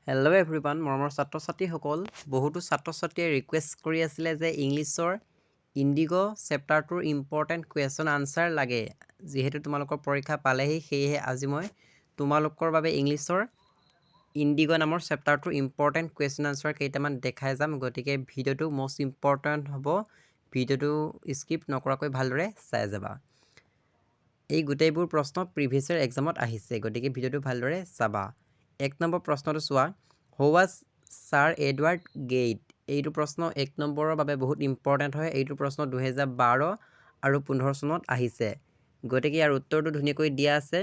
Hello' everyone মৰমৰ ছাত্ৰ ছাত্ৰীসকল বহুতো ছাত্ৰ ছাত্ৰীয়ে ৰিকুৱেষ্ট কৰি আছিলে যে ইংলিছৰ ইণ্ডিগ' চেপ্টাৰটোৰ ইম্পৰ্টেণ্ট কুৱেশ্যন আনচাৰ লাগে যিহেতু তোমালোকৰ পৰীক্ষা পালেহি সেয়েহে আজি মই তোমালোকৰ বাবে ইংলিছৰ ইণ্ডিগ' নামৰ চেপ্টাৰটোৰ ইম্পৰ্টেণ্ট কুৱেশ্যন আনচাৰ কেইটামান দেখাই যাম গতিকে ভিডিঅ'টো মষ্ট ইম্পৰ্টেণ্ট হ'ব ভিডিঅ'টো স্কিপ নকৰাকৈ ভালদৰে চাই যাবা এই গোটেইবোৰ প্ৰশ্ন প্ৰিভিয়াছ ইয়েৰ এক্সামত আহিছে গতিকে ভিডিঅ'টো ভালদৰে চাবা 1 নম্বৰ প্ৰশ্নটো চোৱা who was sir Edward gate এইটো প্ৰশ্ন 1 নম্বৰৰ বাবে বহুত ইম্পৰ্টেণ্ট হয় এইটো প্ৰশ্ন 2012 আৰু 15 চনত আহিছে গতিকে ইয়াৰ উত্তৰটো ধুনীয়াকৈ দিয়া আছে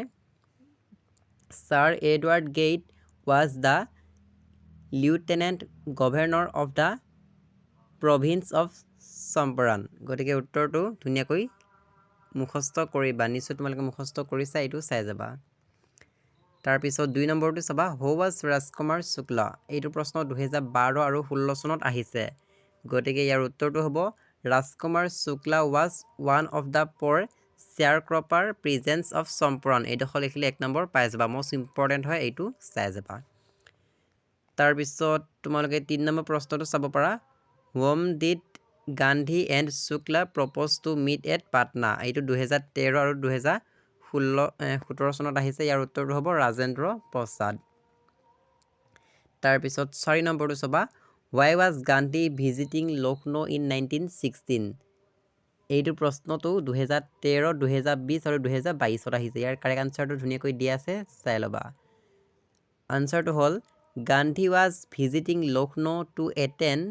sir Edward Gait was the lieutenant governor of the province of Champaran গতিকে উত্তৰটো ধুনীয়াকৈ মুখস্থ কৰিবা নিশ্চয় তোমালোকে মুখস্থ কৰিছা এইটো চাই যাবা তাৰপিছত 2 নম্বৰটো চাবা হু ৱাজ ৰাজকুমাৰ শুক্লা এইটো প্ৰশ্ন 2012 আৰু 16 চনত আহিছে গতিকে ইয়াৰ উত্তৰটো হ'ব Rajkumar Shukla was one of the poor sharecropper peasants of Champaran এইডোখৰ লিখিলে 1 নম্বৰ পাই যাবা মষ্ট ইম্পৰ্টেণ্ট হয় এইটো চাই যাবা তাৰপিছত তোমালোকে 3 নম্বৰ প্ৰশ্নটো চাব পাৰা whom did Gandhi and Shukla propose to meet at Patna এইটো 2013 আৰু 2017 চনত আহিছে ইয়াৰ উত্তৰটো হ'ব ৰাজেন্দ্ৰ প্ৰসাদ তাৰপিছত 4 নম্বৰটো চাবা why was Gandhi visiting Lucknow in 1916 এইটো প্ৰশ্নটো 2013 2020 আৰু 2022 আহিছে ইয়াৰ কাৰেক্ট আনসাৰটো ধুনীয়াকৈ দিয়া আছে চাই ল'বা আনসাৰটো হ'ল Gandhi was visiting Lucknow to attend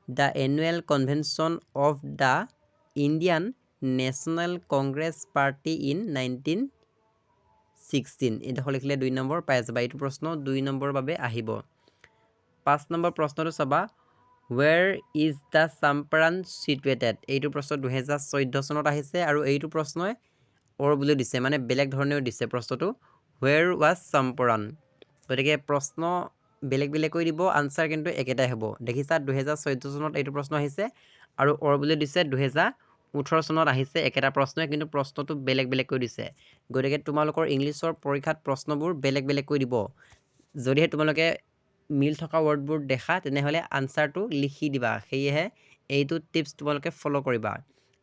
the annual convention of the Indian National Congress Party in 1916 এইডোখৰ লিখিলে 2 নম্বৰ পাই যাবা এইটো প্ৰশ্ন 2 নম্বৰৰ বাবে আহিব 5 নম্বৰ প্ৰশ্নটো চাবা where is the Champaran situated এইটো প্ৰশ্ন 2014 চনত আহিছে আৰু এইটো প্ৰশ্নই অৰ বুলি দিছে মানে বেলেগ ধৰণেও দিছে প্ৰশ্নটো where was চম্পাৰণ গতিকে প্ৰশ্ন বেলেগ বেলেগকৈ দিব আনসাৰ কিন্তু একেটাই হ'ব দেখিছা 2014 চনত এইটো প্ৰশ্ন আহিছে আৰু অৰ বুলি দিছে 2018 চনত আহিছে একেটা প্ৰশ্নই কিন্তু প্ৰশ্নটো বেলেগ বেলেগকৈ দিছে গতিকে তোমালোকৰ ইংলিছৰ পৰীক্ষাত প্ৰশ্নবোৰ বেলেগ বেলেগকৈ দিব যদিহে তোমালোকে মিল থকা ওয়াৰ্ডবোৰ দেখা তেনেহলে আনসাৰটো লিখি দিবা সেয়েহে এইটো টিপস তোমালোকে ফলো কৰিবা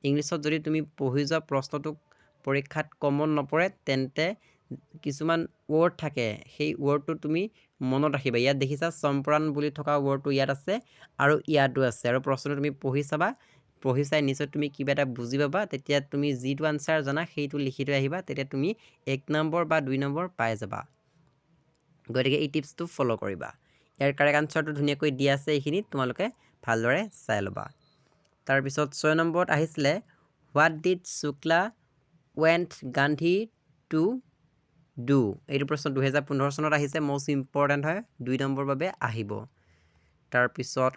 ইংলিছত যদি তুমি পঢ়ি যোৱা প্ৰশ্নটো পৰীক্ষাত কমন নপৰে তেন্তে কিছুমান ওয়াৰ্ড থাকে সেই ওয়াৰ্ডটো তুমি মনত ৰাখিবা ইয়াত দেখিছা চম্পাৰণ বুলি থকা ওয়াৰ্ডটো ইয়াত আছে আৰু ইয়াতো আছে আৰু প্ৰশ্নটো তুমি পঢ়ি চাবা পঢ়ি চাই নিশ্চয় তুমি কিবা এটা বুজি পাবা তেতিয়া তুমি যিটো আনসাৰ জানা সেইটো লিখি থৈ আহিবা তেতিয়া তুমি 1 নম্বৰ বা 2 নম্বৰ পাই যাবা গতিকে এই টিপসটো ফলো কৰিবা ইয়াৰ কাৰেক্ট আনসাৰটো ধুনীয়াকৈ দিয়া আছে এইখিনি তোমালোকে ভালদৰে চাই ল'বা তাৰপিছত 6 নম্বৰত আহিছিলে what did Shukla went Gandhi to do এইটো প্ৰশ্ন 2015 চনত আহিছে মষ্ট ইম্পৰ্টেণ্ট হয় 2 নম্বৰৰ বাবে আহিব তাৰপিছত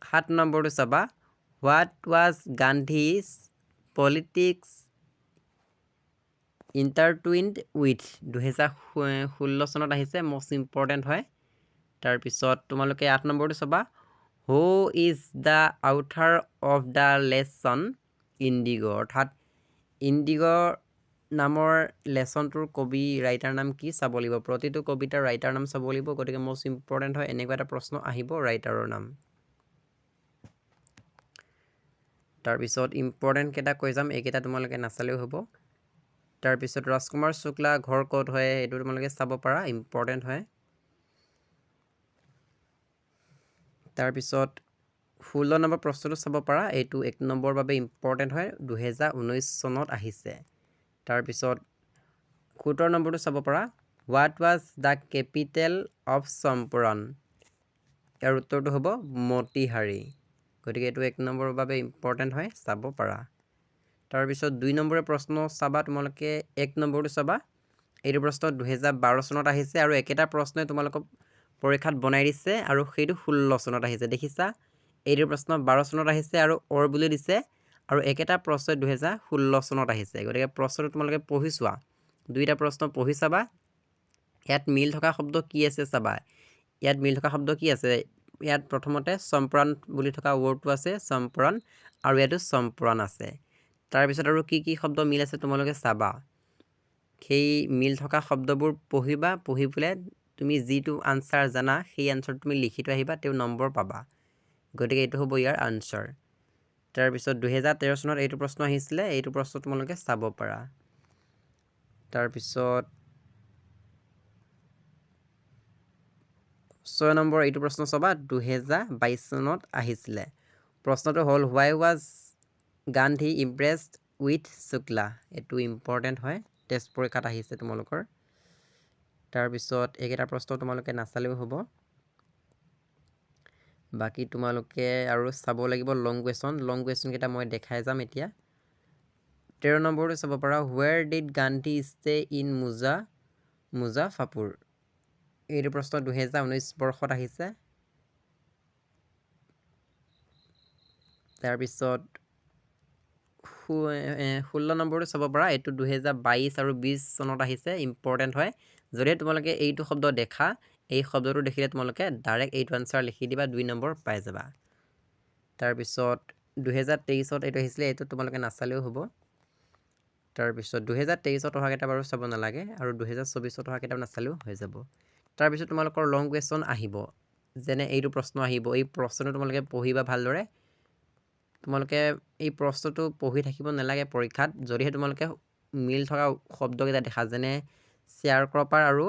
7 নম্বৰটো চাবা what was Gandhi's politics intertwined with 2016 চনত আহিছে মষ্ট ইম্পৰ্টেণ্ট হয় তাৰপিছত তোমালোকে 8 নম্বৰটো চাবা who is the author of the lesson Indigo' অৰ্থাৎ ইণ্ডিগ' নামৰ লেছনটোৰ কবি ৰাইটাৰ নাম কি চাব লাগিব প্ৰতিটো কবিতাৰ ৰাইটাৰ নাম চাব লাগিব গতিকে মষ্ট ইম্পৰ্টেণ্ট হয় এনেকুৱা এটা প্ৰশ্ন আহিব ৰাইটাৰৰ নাম তাৰপিছত ইম্পৰ্টেণ্ট কেইটা কৈ যাম এইকেইটা তোমালোকে নাচালেও হ'ব তাৰপিছত ৰাজকুমাৰ শুক্লা ঘৰ ক'ত হয় এইটো তোমালোকে চাব পাৰা ইম্পৰ্টেণ্ট হয় তাৰপিছত 16 নম্বৰ প্ৰশ্নটো চাব পাৰা এইটো 1 নম্বৰৰ বাবে ইম্পৰ্টেণ্ট হয় 2019 চনত আহিছে তাৰপিছত 17 নম্বৰটো চাব পাৰা what was the capital of Champaran ইয়াৰ উত্তৰটো হ'ব মতিহাৰী গতিকে এইটো 1 নম্বৰৰ বাবে ইম্পৰ্টেণ্ট হয় চাব পাৰা তাৰপিছত 2 নম্বৰৰ প্ৰশ্ন চাবা তোমালোকে 1 নম্বৰটো চাবা এইটো প্ৰশ্ন 2012 চনত আহিছে আৰু একেটা প্ৰশ্নই তোমালোকক পৰীক্ষাত বনাই দিছে আৰু সেইটো 16 চনত আহিছে দেখিছা এইটো প্ৰশ্ন 12 চনত আহিছে আৰু অৰ বুলি দিছে আৰু একেটা প্ৰশ্ন 2016 চনত আহিছে গতিকে প্ৰশ্নটো তোমালোকে পঢ়ি চোৱা দুইটা প্ৰশ্ন পঢ়ি চাবা ইয়াত মিল থকা শব্দ কি আছে চাবা ইয়াত মিল থকা শব্দ কি আছে ইয়াত প্ৰথমতে চম্পাৰণ বুলি থকা ওয়াৰ্ডটো আছে চম্পাৰণ আৰু ইয়াতো চম্পাৰণ আছে তাৰপিছত আৰু কি কি শব্দ মিল আছে তোমালোকে চাবা সেই মিল থকা শব্দবোৰ পঢ়িবা পঢ়ি পেলাই তুমি যিটো আনচাৰ জানা সেই আনচাৰ তুমি লিখি থৈ আহিবা, তেওঁ নম্বৰ পাবা। গতিকে এইটো হ'ব ইয়াৰ আনচাৰ। তাৰপিছত 2013 চনত এইটো প্ৰশ্ন আহিছিলে, এইটো প্ৰশ্ন তোমালোকে চাব পাৰা। তাৰপিছত 6 নম্বৰ এইটো প্ৰশ্ন চাবা, 2022 চনত আহিছিলে। প্ৰশ্নটো হ'ল হোৱাই ৱাজ গান্ধী ইমপ্ৰেছড উইথ শুক্লা। এইটো ইম্পৰ্টেণ্ট হয়, টেষ্ট পৰীক্ষাত আহিছে তোমালোকৰ। তাৰপিছত এইকেইটা প্ৰশ্ন তোমালোকে নাচালেও হ'ব। বাকী তোমালোকে আৰু চাব লাগিব লং কুৱেশ্যন কেইটা মই দেখাই যাম এতিয়া। 13 নম্বৰটো চাব পাৰা, where did Gandhi stay in Muzaffarpur. এইটো প্ৰশ্ন 2019 বৰ্ষত আহিছে। তাৰপিছত 16 নম্বৰটো চাব পাৰা, এইটো 2022 আৰু 20 চনত আহিছে, ইম্পৰ্টেণ্ট হয়। যদি তোমালোকে এইটো শব্দ দেখা, এই শব্দটো দেখিলে তোমালোকে ডাইৰেক্ট এইটো আনচাৰ লিখি দিবা, 2 নম্বৰ পাই যাবা। তাৰপিছত 2023ত এইটো আহিছিলে, এইটো তোমালোকে নাচালেও হ'ব। তাৰপিছত 2023ত অহাকেইটা বাৰু চাব নালাগে, আৰু 2024ত অহাকেইটা নাচালেও হৈ যাব। তাৰপিছত তোমালোকৰ লং কুৱেশ্যন আহিব, যেনে এইটো প্ৰশ্ন আহিব। এই প্ৰশ্নটো তোমালোকে পঢ়িবা ভালদৰে। তোমালোকে এই প্ৰশ্নটো পঢ়ি থাকিব নালাগে পৰীক্ষাত, যদিহে তোমালোকে মিল থকা শব্দকেইটা দেখা, যেনে শ্বেয়াৰ ক্ৰপাৰ আৰু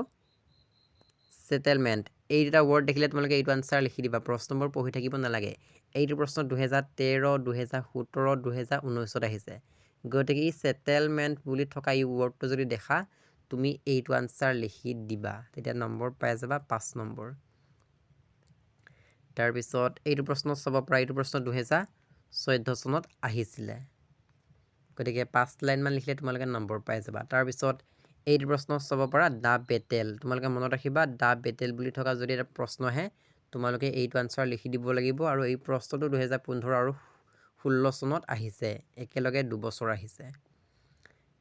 ছেটেলমেণ্ট, এই দুটা ৱৰ্ড দেখিলে তোমালোকে এইটো আনচাৰ লিখি দিবা, প্ৰশ্নবোৰ পঢ়ি থাকিব নালাগে। এইটো প্ৰশ্ন 2013, 2017, 2019ত আহিছে। গতিকে এই ছেটেলমেণ্ট বুলি থকা এই ৱৰ্ডটো যদি দেখা, তুমি এইটো আনচাৰ লিখি দিবা, তেতিয়া নম্বৰ পাই যাবা 5 নম্বৰ। তাৰপিছত এইটো প্ৰশ্ন চাব পাৰা, এইটো প্ৰশ্ন 2014 চনত আহিছিলে। গতিকে 5 লাইনমান লিখিলে তোমালোকে নম্বৰ পাই যাবা। তাৰপিছত এইটো প্ৰশ্ন চাব পাৰা, দ্য বেটেল। তোমালোকে মনত ৰাখিবা, দ্য বেটেল বুলি থকা যদি এটা প্ৰশ্ন আহে, তোমালোকে এইটো আনচাৰ লিখি দিব লাগিব। আৰু এই প্ৰশ্নটো 2015 আৰু 16 চনত আহিছে, একেলগে 2 বছৰ আহিছে।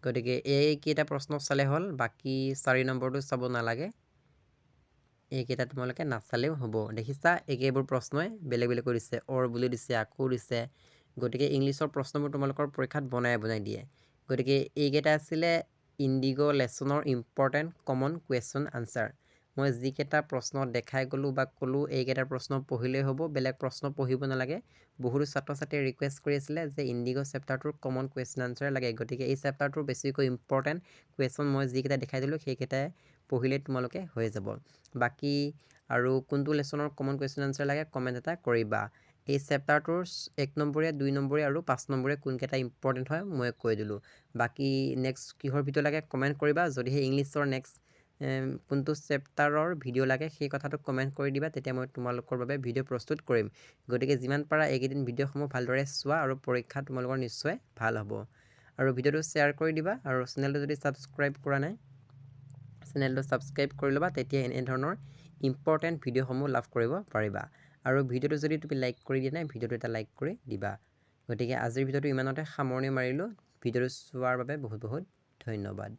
গতিকে এইকেইটা প্ৰশ্ন চালে হ'ল, বাকী 4 নম্বৰটো চাব নালাগে। এইকেইটা তোমালোকে নাচালেও হ'ব। দেখিছা, একেবোৰ প্ৰশ্নই বেলেগ বেলেগ কৰি দিছে, অৰ বুলি দিছে, আকৌ দিছে। গতিকে ইংলিছৰ প্ৰশ্নবোৰ তোমালোকৰ পৰীক্ষাত বনাই দিয়ে। গতিকে এইকেইটা আছিলে ইণ্ডিগ' লেচনৰ ইম্পৰ্টেণ্ট কমন কুৱেশ্যন আনচাৰ। মই যিকেইটা প্ৰশ্ন দেখাই গ'লোঁ বা ক'লোঁ, এইকেইটা প্ৰশ্ন পঢ়িলেই হ'ব, বেলেগ প্ৰশ্ন পঢ়িব নালাগে। বহুতো ছাত্ৰ ছাত্ৰীয়ে ৰিকুৱেষ্ট কৰি আছিলে যে ইণ্ডিগ' চেপ্টাৰটোৰ কমন কুৱেশ্যন আনচাৰ লাগে। গতিকে এই চেপ্টাৰটোৰ বেছিকৈ ইম্পৰ্টেণ্ট কুৱেশ্যন মই যিকেইটা দেখাই দিলোঁ, সেইকেইটাই পঢ়িলে তোমালোকে হৈ যাব। বাকী আৰু কোনটো লেচনৰ কমন কুৱেশ্যন আনচাৰ লাগে কমেণ্ট এটা কৰিবা। এই চেপ্টাৰটোৰ 1 নম্বৰীয়া, 2 নম্বৰীয়া আৰু 5 নম্বৰীয়া কোনকেইটা ইম্পৰ্টেণ্ট হয় মই কৈ দিলোঁ। বাকী নেক্সট কিহৰ ভিডিঅ' লাগে কমেণ্ট কৰিবা। যদিহে ইংলিছৰ নেক্সট কোনটো চেপ্টাৰৰ ভিডিঅ' লাগে সেই কথাটো কমেণ্ট কৰি দিবা, তেতিয়া মই তোমালোকৰ বাবে ভিডিঅ' প্ৰস্তুত কৰিম। গতিকে যিমান পাৰা এইকেইদিন ভিডিঅ'সমূহ ভালদৰে চোৱা, আৰু পৰীক্ষা তোমালোকৰ নিশ্চয় ভাল হ'ব। আৰু ভিডিঅ'টো শ্বেয়াৰ কৰি দিবা, আৰু চেনেলটো যদি ছাবস্ক্ৰাইব কৰা নাই, চেনেলটো ছাবস্ক্ৰাইব কৰি ল'বা, তেতিয়া এনেধৰণৰ ইম্পৰ্টেণ্ট ভিডিঅ'সমূহ লাভ কৰিব পাৰিবা। আৰু ভিডিঅ'টো যদি তুমি লাইক কৰি দিয়া নাই, ভিডিঅ'টো এটা লাইক কৰি দিবা। গতিকে আজিৰ ভিডিঅ'টো ইমানতে সামৰণি মাৰিলোঁ। ভিডিঅ'টো চোৱাৰ বাবে বহুত বহুত ধন্যবাদ।